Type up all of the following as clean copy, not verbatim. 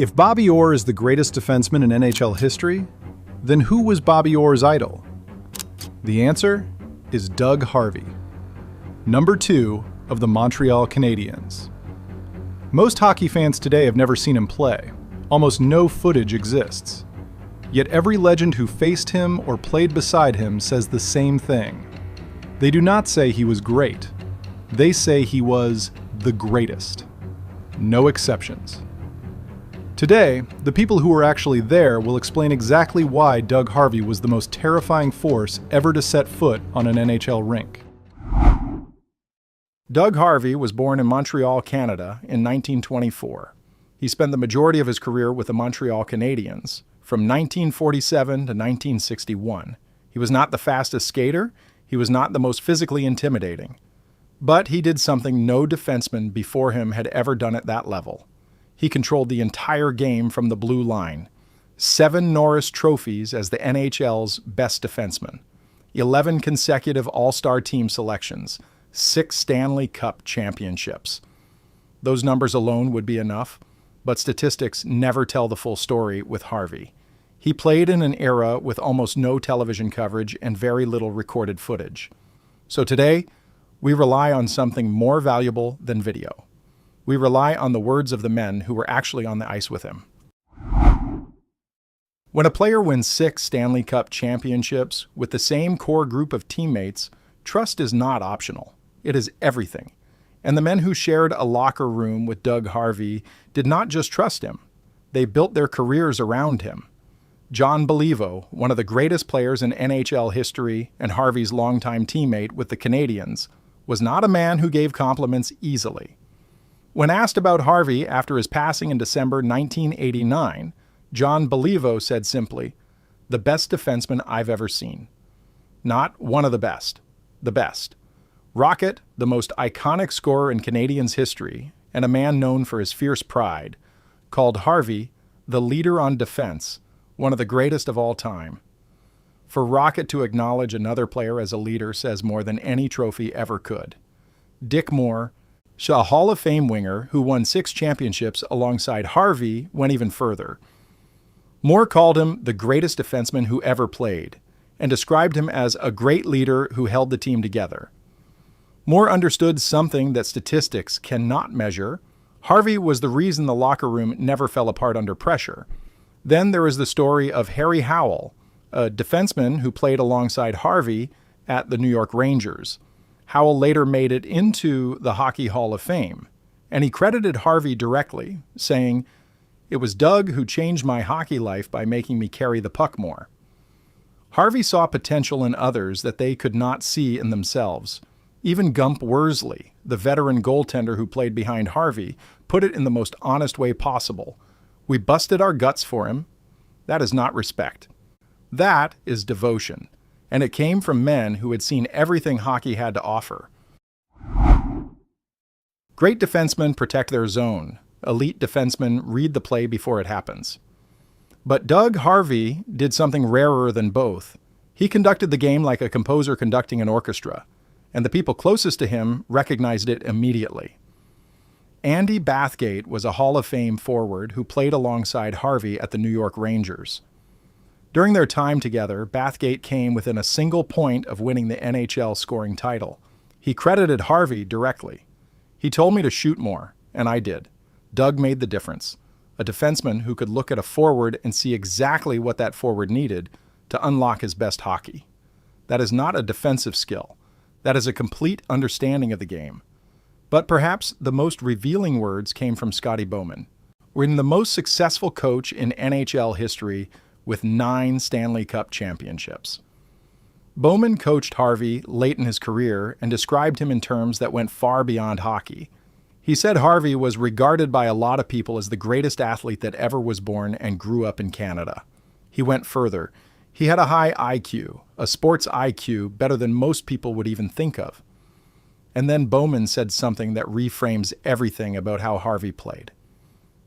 If Bobby Orr is the greatest defenseman in NHL history, then who was Bobby Orr's idol? The answer is Doug Harvey, number 2 of the Montreal Canadiens. Most hockey fans today have never seen him play. Almost no footage exists. Yet every legend who faced him or played beside him says the same thing. They do not say he was great. They say he was the greatest. No exceptions. Today, the people who were actually there will explain exactly why Doug Harvey was the most terrifying force ever to set foot on an NHL rink. Doug Harvey was born in Montreal, Canada in 1924. He spent the majority of his career with the Montreal Canadiens from 1947 to 1961. He was not the fastest skater. He was not the most physically intimidating. But he did something no defenseman before him had ever done at that level. He controlled the entire game from the blue line. 7 Norris Trophies as the NHL's best defenseman. 11 consecutive All-Star team selections. 6 Stanley Cup championships. Those numbers alone would be enough, but statistics never tell the full story with Harvey. He played in an era with almost no television coverage and very little recorded footage. So today, we rely on something more valuable than video. We rely on the words of the men who were actually on the ice with him. When a player wins 6 Stanley Cup championships with the same core group of teammates, trust is not optional. It is everything. And the men who shared a locker room with Doug Harvey did not just trust him. They built their careers around him. John Beliveau, one of the greatest players in NHL history and Harvey's longtime teammate with the Canadiens, was not a man who gave compliments easily. When asked about Harvey after his passing in December 1989, John Beliveau said simply, "The best defenseman I've ever seen." Not one of the best. Rocket, the most iconic scorer in Canadiens history, and a man known for his fierce pride, called Harvey the leader on defense, one of the greatest of all time. For Rocket to acknowledge another player as a leader says more than any trophy ever could. Dick Moore, a Hall of Fame winger who won 6 championships alongside Harvey, went even further. Moore called him the greatest defenseman who ever played, and described him as a great leader who held the team together. Moore understood something that statistics cannot measure. Harvey was the reason the locker room never fell apart under pressure. Then there is the story of Harry Howell, a defenseman who played alongside Harvey at the New York Rangers. Howell later made it into the Hockey Hall of Fame, and he credited Harvey directly, saying, "It was Doug who changed my hockey life by making me carry the puck more." Harvey saw potential in others that they could not see in themselves. Even Gump Worsley, the veteran goaltender who played behind Harvey, put it in the most honest way possible. "We busted our guts for him." That is not respect. That is devotion. And it came from men who had seen everything hockey had to offer. Great defensemen protect their zone. Elite defensemen read the play before it happens. But Doug Harvey did something rarer than both. He conducted the game like a composer conducting an orchestra, and the people closest to him recognized it immediately. Andy Bathgate was a Hall of Fame forward who played alongside Harvey at the New York Rangers. During their time together, Bathgate came within a single point of winning the NHL scoring title. He credited Harvey directly. "He told me to shoot more, and I did. Doug made the difference." A defenseman who could look at a forward and see exactly what that forward needed to unlock his best hockey. That is not a defensive skill. That is a complete understanding of the game. But perhaps the most revealing words came from Scotty Bowman. We're the most successful coach in NHL history with 9 Stanley Cup championships. Bowman coached Harvey late in his career and described him in terms that went far beyond hockey. He said Harvey was regarded by a lot of people as the greatest athlete that ever was born and grew up in Canada. He went further. He had a high IQ, a sports IQ better than most people would even think of. And then Bowman said something that reframes everything about how Harvey played.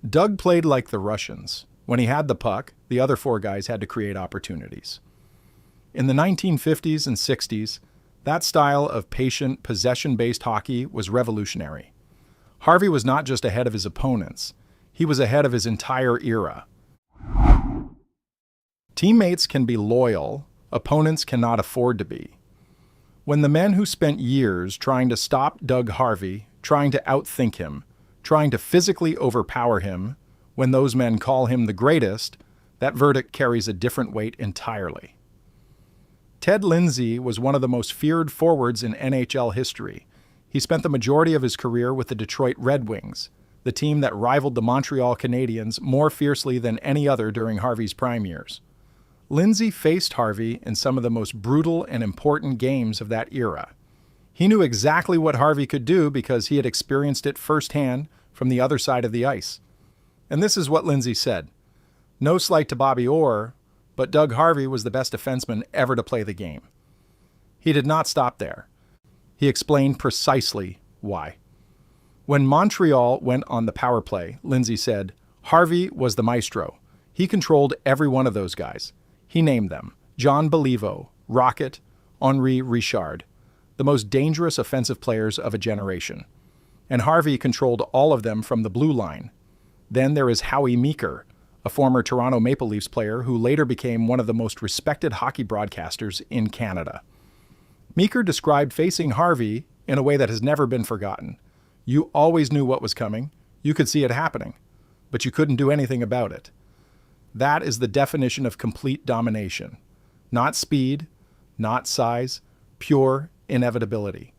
Doug played like the Russians. When he had the puck, the other 4 guys had to create opportunities. In the 1950s and 60s, that style of patient, possession-based hockey was revolutionary. Harvey was not just ahead of his opponents. He was ahead of his entire era. Teammates can be loyal, opponents cannot afford to be. When the men who spent years trying to stop Doug Harvey, trying to outthink him, trying to physically overpower him, when those men call him the greatest, that verdict carries a different weight entirely. Ted Lindsay was one of the most feared forwards in NHL history. He spent the majority of his career with the Detroit Red Wings, the team that rivaled the Montreal Canadiens more fiercely than any other during Harvey's prime years. Lindsay faced Harvey in some of the most brutal and important games of that era. He knew exactly what Harvey could do because he had experienced it firsthand from the other side of the ice. And this is what Lindsay said. No slight to Bobby Orr, but Doug Harvey was the best defenseman ever to play the game. He did not stop there. He explained precisely why. When Montreal went on the power play, Lindsay said, Harvey was the maestro. He controlled every one of those guys. He named them John Beliveau, Rocket, Henri Richard, the most dangerous offensive players of a generation. And Harvey controlled all of them from the blue line. Then there is Howie Meeker, a former Toronto Maple Leafs player who later became one of the most respected hockey broadcasters in Canada. Meeker described facing Harvey in a way that has never been forgotten. You always knew what was coming. You could see it happening, but you couldn't do anything about it. That is the definition of complete domination. Not speed, not size, pure inevitability.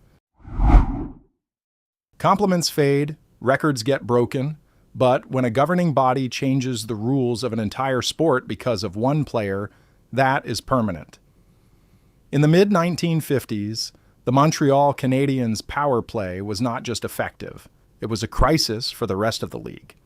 Compliments fade, records get broken, but when a governing body changes the rules of an entire sport because of one player, that is permanent. In the mid-1950s, the Montreal Canadiens' power play was not just effective, it was a crisis for the rest of the league.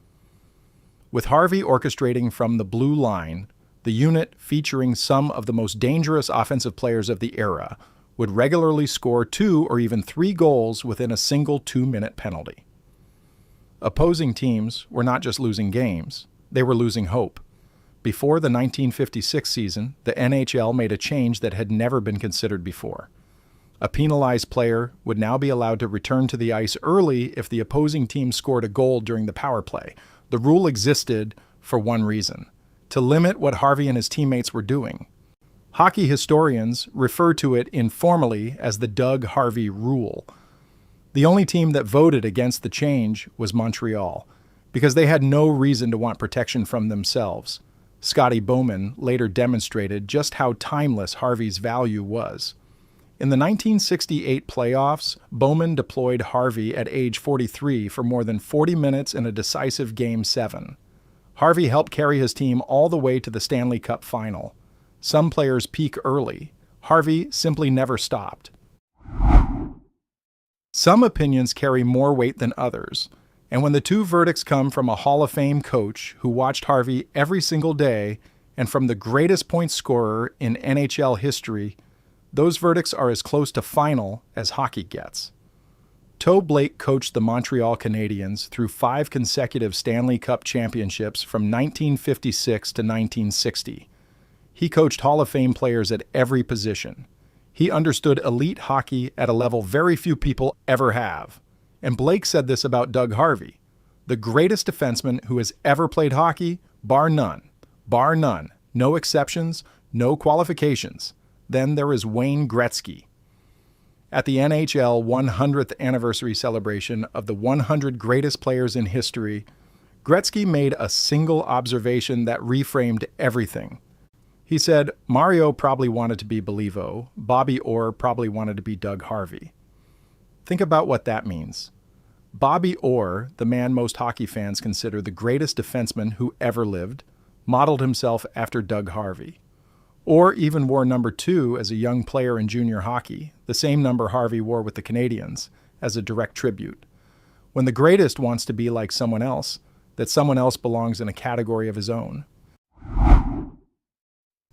With Harvey orchestrating from the blue line, the unit featuring some of the most dangerous offensive players of the era would regularly score 2 or even 3 goals within a single 2-minute penalty. Opposing teams were not just losing games, they were losing hope. Before the 1956 season, the NHL made a change that had never been considered before. A penalized player would now be allowed to return to the ice early if the opposing team scored a goal during the power play. The rule existed for one reason: to limit what Harvey and his teammates were doing. Hockey historians refer to it informally as the Doug Harvey rule. The only team that voted against the change was Montreal, because they had no reason to want protection from themselves. Scotty Bowman later demonstrated just how timeless Harvey's value was. In the 1968 playoffs, Bowman deployed Harvey at age 43 for more than 40 minutes in a decisive Game 7. Harvey helped carry his team all the way to the Stanley Cup final. Some players peak early. Harvey simply never stopped. Some opinions carry more weight than others, and when the two verdicts come from a Hall of Fame coach who watched Harvey every single day and from the greatest point scorer in NHL history, those verdicts are as close to final as hockey gets. Toe Blake coached the Montreal Canadiens through 5 consecutive Stanley Cup championships from 1956 to 1960. He coached Hall of Fame players at every position. He understood elite hockey at a level very few people ever have. And Blake said this about Doug Harvey, the greatest defenseman who has ever played hockey, bar none. Bar none. No exceptions, no qualifications. Then there is Wayne Gretzky. At the NHL 100th anniversary celebration of the 100 greatest players in history, Gretzky made a single observation that reframed everything. He said, Mario probably wanted to be Beliveau, Bobby Orr probably wanted to be Doug Harvey. Think about what that means. Bobby Orr, the man most hockey fans consider the greatest defenseman who ever lived, modeled himself after Doug Harvey. Orr even wore number 2 as a young player in junior hockey, the same number Harvey wore with the Canadiens, as a direct tribute. When the greatest wants to be like someone else, that someone else belongs in a category of his own.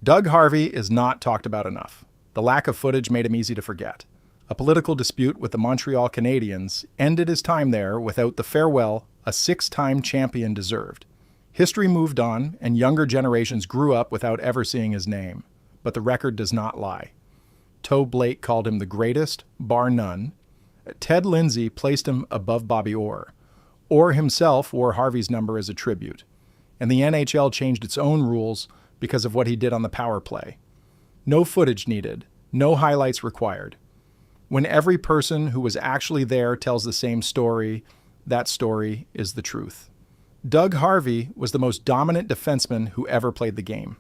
Doug Harvey is not talked about enough. The lack of footage made him easy to forget. A political dispute with the Montreal Canadiens ended his time there without the farewell a 6-time champion deserved. History moved on, and younger generations grew up without ever seeing his name. But the record does not lie. Toe Blake called him the greatest, bar none. Ted Lindsay placed him above Bobby Orr. Orr himself wore Harvey's number as a tribute, and the NHL changed its own rules because of what he did on the power play. No footage needed, no highlights required. When every person who was actually there tells the same story, that story is the truth. Doug Harvey was the most dominant defenseman who ever played the game.